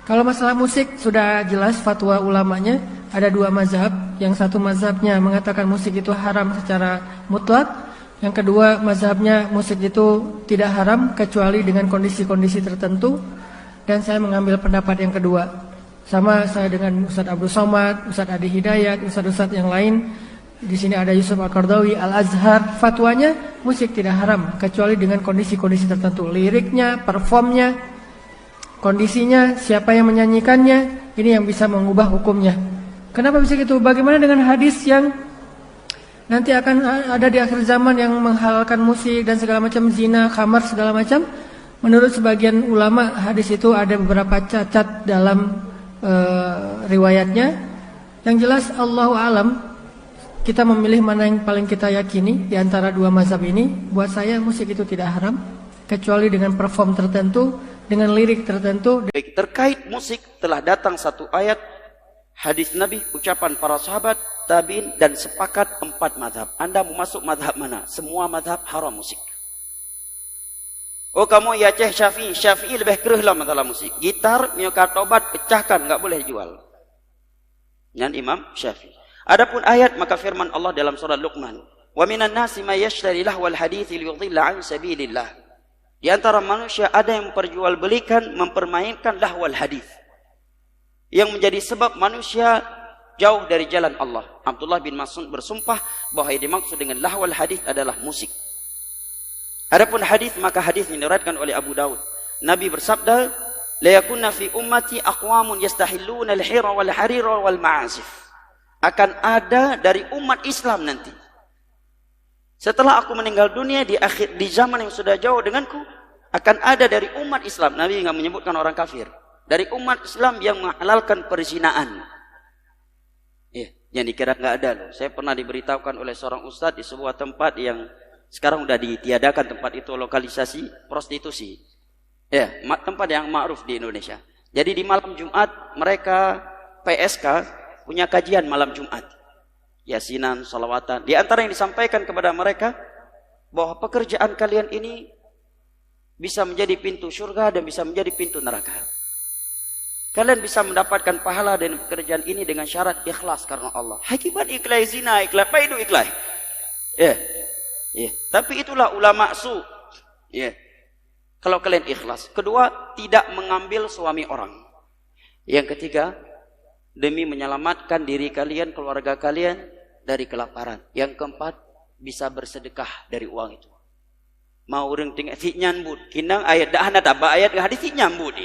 Kalau masalah musik sudah jelas fatwa ulamanya, ada dua mazhab. Yang satu mazhabnya mengatakan musik itu haram secara mutlak. Yang kedua mazhabnya musik itu tidak haram kecuali dengan kondisi-kondisi tertentu. Dan saya mengambil pendapat yang kedua. Sama saya dengan Ustaz Abdul Somad, Ustaz Adi Hidayat, Ustaz-Ustaz yang lain. Di sini ada Yusuf Al-Qardawi, Al-Azhar. Fatwanya musik tidak haram kecuali dengan kondisi-kondisi tertentu. Liriknya, performnya, kondisinya, siapa yang menyanyikannya, ini yang bisa mengubah hukumnya. Kenapa bisa gitu? Bagaimana dengan hadis yang nanti akan ada di akhir zaman yang menghalalkan musik dan segala macam, zina, khamar, segala macam? Menurut sebagian ulama hadis itu ada beberapa cacat dalam riwayatnya. Yang jelas Allahu alam, kita memilih mana yang paling kita yakini di antara dua mazhab ini. Buat saya musik itu tidak haram kecuali dengan perform tertentu, dengan lirik tertentu. Baik, terkait musik telah datang satu ayat hadis Nabi, ucapan para sahabat, tabi'in, dan sepakat 4 mazhab. Anda mau masuk mazhab mana? Semua mazhab haram musik. Oh kamu ya Ceh Syafi'i lebih kereh lah masalah musik. Gitar, miokat obat, pecahkan, nggak boleh jual. Dan Imam Syafi'i. Adapun ayat, maka firman Allah dalam surah Luqman, wa minan nasi may yashtari lahwal hadithi liyudhilla an sabilillah. Di antara manusia ada yang memperjualbelikan, mempermainkan lahwal hadith, yang menjadi sebab manusia jauh dari jalan Allah. Abdullah bin Mas'ud bersumpah bahwa yang dimaksud dengan lahwal hadith adalah musik. Adapun hadith, maka hadith diriwayatkan oleh Abu Daud. Nabi bersabda, la yakunna fi ummati aqwamun yastahilluna al-hira wal harira wal ma'azif. Akan ada dari umat Islam nanti, setelah aku meninggal dunia, di zaman yang sudah jauh denganku, akan ada dari umat Islam. Nabi enggak menyebutkan orang kafir. Dari umat Islam yang menghalalkan perzinaan. Yang dikira enggak ada loh. Saya pernah diberitahukan oleh seorang ustadz di sebuah tempat yang sekarang sudah ditiadakan tempat itu, lokalisasi prostitusi. Tempat yang ma'ruf di Indonesia. Jadi di malam Jumat mereka PSK punya kajian malam Jumat, yasinan, salawatan. Di antara yang disampaikan kepada mereka, bahwa pekerjaan kalian ini bisa menjadi pintu surga dan bisa menjadi pintu neraka. Kalian bisa mendapatkan pahala dari pekerjaan ini dengan syarat ikhlas karena Allah. Hakibat ikhlas zina, ikhlas, apa itu ikhlas? Tapi itulah ulama su. Kalau kalian ikhlas. Kedua, tidak mengambil suami orang. Yang ketiga, demi menyelamatkan diri kalian, keluarga kalian dari kelaparan. Yang keempat, bisa bersedekah dari uang itu. Mau orang tinggal si nyambut, kinang ayat dah hana tabah ayat hadis si nyambut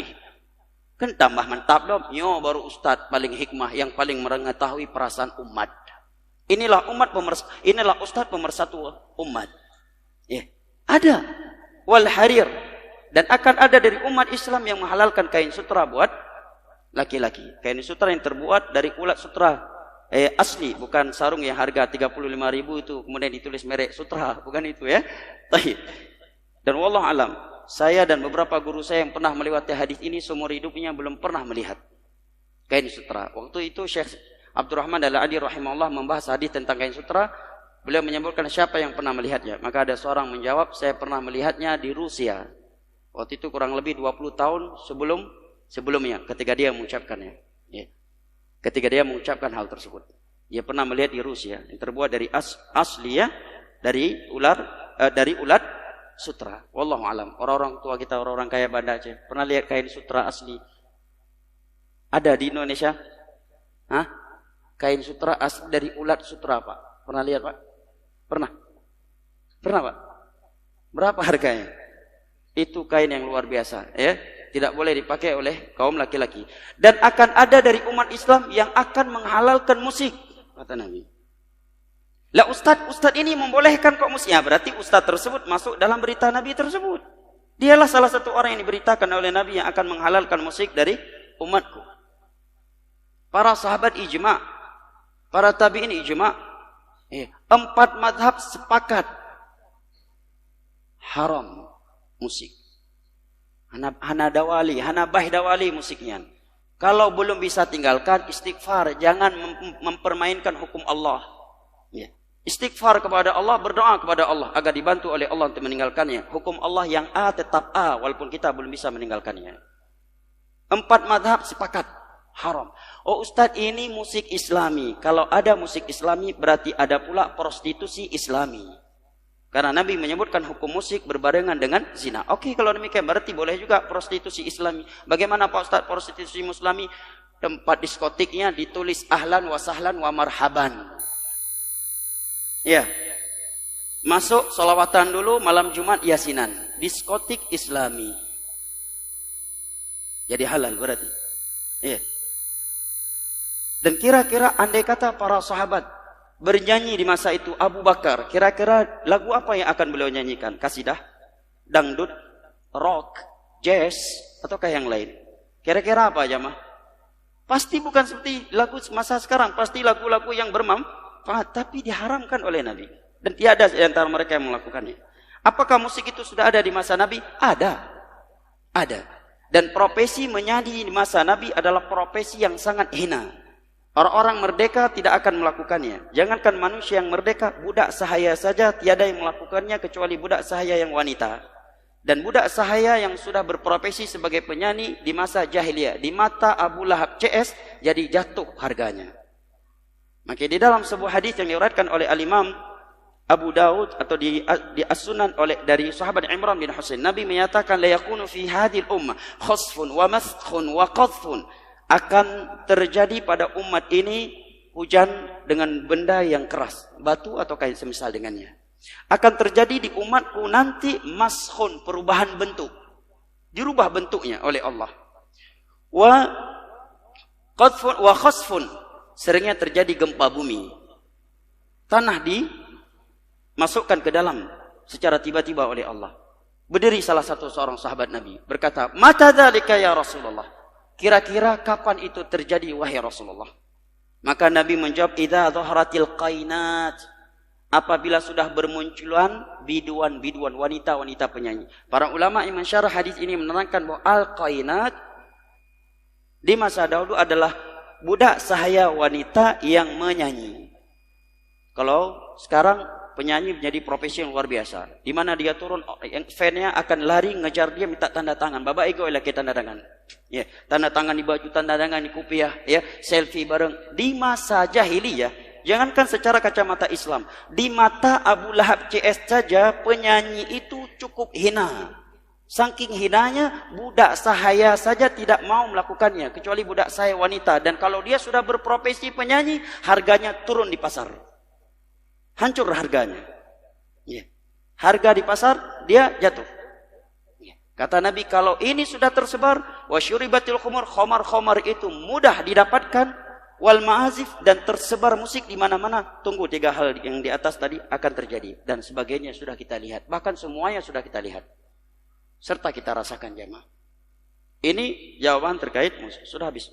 kan tambah mantap dong. Nyo baru ustaz paling hikmah yang paling mengetahui perasaan umat. Inilah ustaz pemersatu umat. Ada wal harir, dan akan ada dari umat Islam yang menghalalkan kain sutra buat laki-laki. Kain sutra yang terbuat dari ulat sutra asli, bukan sarung yang harga 35.000 itu kemudian ditulis merek sutra, bukan itu ya. Dan wallahu alam, saya dan beberapa guru saya yang pernah melewati hadis ini seumur hidupnya belum pernah melihat kain sutra. Waktu itu Syekh Abdurrahman Al-Adi rahimahullah membahas hadis tentang kain sutra. Beliau menyebutkan siapa yang pernah melihatnya. Maka ada seorang menjawab, saya pernah melihatnya di Rusia. Waktu itu kurang lebih 20 tahun sebelumnya ketika dia mengucapkannya. Ketika dia mengucapkan hal tersebut, dia pernah melihat di Rusia yang terbuat dari asli dari ulat sutra. Wallahu alam. Orang-orang tua kita, orang-orang kaya Banda Aceh pernah lihat kain sutra asli? Ada di Indonesia? Kain sutra asli dari ulat sutra, Pak. Pernah lihat, Pak? Pernah, Pak? Berapa harganya? Itu kain yang luar biasa, ya. Tidak boleh dipakai oleh kaum laki-laki. Dan akan ada dari umat Islam yang akan menghalalkan musik, kata Nabi. Lah ustadz ini membolehkan kok musik? Ya, berarti ustadz tersebut masuk dalam berita Nabi tersebut. Dialah salah satu orang yang diberitakan oleh Nabi yang akan menghalalkan musik dari umatku. Para sahabat ijma', para tabi'in ijma'. 4 mazhab sepakat haram musik. Hanabah-dawali musiknya. Kalau belum bisa tinggalkan, istighfar, jangan mempermainkan hukum Allah. Istighfar kepada Allah, berdoa kepada Allah agar dibantu oleh Allah untuk meninggalkannya. Hukum Allah yang A tetap A walaupun kita belum bisa meninggalkannya. 4 mazhab sepakat haram. Oh Ustadz, ini musik Islami. Kalau ada musik Islami berarti ada pula prostitusi Islami. Karena Nabi menyebutkan hukum musik berbarengan dengan zina. Oke, kalau demikian berarti boleh juga prostitusi Islami. Bagaimana Pak Ustadz prostitusi Islami? Tempat diskotiknya ditulis ahlan wa sahlan wa marhaban. Ya. Masuk solawatan dulu, malam Jumat yasinan. Diskotik Islami. Jadi halal berarti. Ya. Dan kira-kira andai kata para sahabat bernyanyi di masa itu, Abu Bakar, kira-kira lagu apa yang akan beliau nyanyikan? Kasidah, dangdut, rock, jazz, ataukah yang lain? Kira-kira apa jamaah? Pasti bukan seperti lagu masa sekarang, pasti lagu-lagu yang bermanfaat, tapi diharamkan oleh Nabi. Dan tiada di antara mereka yang melakukannya. Apakah musik itu sudah ada di masa Nabi? Ada. Ada. Dan profesi menyanyi di masa Nabi adalah profesi yang sangat hina. Orang-orang merdeka tidak akan melakukannya. Jangankan manusia yang merdeka, budak sahaya saja tiada yang melakukannya kecuali budak sahaya yang wanita. Dan budak sahaya yang sudah berprofesi sebagai penyanyi di masa jahiliyah, di mata Abu Lahab CS, jadi jatuh harganya. Maka di dalam sebuah hadis yang diriwayatkan oleh Al-Imam Abu Daud atau di As-Sunan dari sahabat Imran bin Husain, Nabi menyatakan la yakunu fi hadhil ummah khasfun wa maskhun wa qadhfun. Akan terjadi pada umat ini hujan dengan benda yang keras, batu atau kain semisal dengannya. Akan terjadi di umatku nanti maskhun, perubahan bentuk, dirubah bentuknya oleh Allah. Wa qadfun wa khasfun, seringnya terjadi gempa bumi. Tanah dimasukkan ke dalam secara tiba-tiba oleh Allah. Berdiri salah satu seorang sahabat Nabi, berkata, "Mata dzalika ya Rasulullah?" Kira-kira kapan itu terjadi wahai Rasulullah? Maka Nabi menjawab, idza dhaharatil qainat, apabila sudah bermunculan biduan-biduan, wanita-wanita penyanyi. Para ulama yang mensyarah hadis ini menerangkan bahwa al-qainat di masa dahulu adalah budak sahaya wanita yang menyanyi. Kalau sekarang penyanyi menjadi profesi yang luar biasa, di mana dia turun, yang fan-nya akan lari ngejar dia, minta tanda tangan. Bapak ego lagi tanda tangan. Ya, tanda tangan di baju, tanda tangan di kopiah, ya, selfie bareng. Di masa jahiliyah, jangankan secara kacamata Islam, di mata Abu Lahab CS saja penyanyi itu cukup hina. Saking hinanya, budak sahaya saja tidak mau melakukannya, kecuali budak sahaya wanita. Dan kalau dia sudah berprofesi penyanyi, harganya turun di pasar. Hancur harganya. Ya. Harga di pasar dia jatuh. Ya. Kata Nabi, kalau ini sudah tersebar, wasyuribatil khumur, khomar-khomar itu mudah didapatkan, wal ma'azif, dan tersebar musik di mana-mana. Tunggu 3 hal yang di atas tadi akan terjadi, dan sebagainya sudah kita lihat. Bahkan semuanya sudah kita lihat, serta kita rasakan jemaah. Ini jawaban terkait musik. Sudah habis.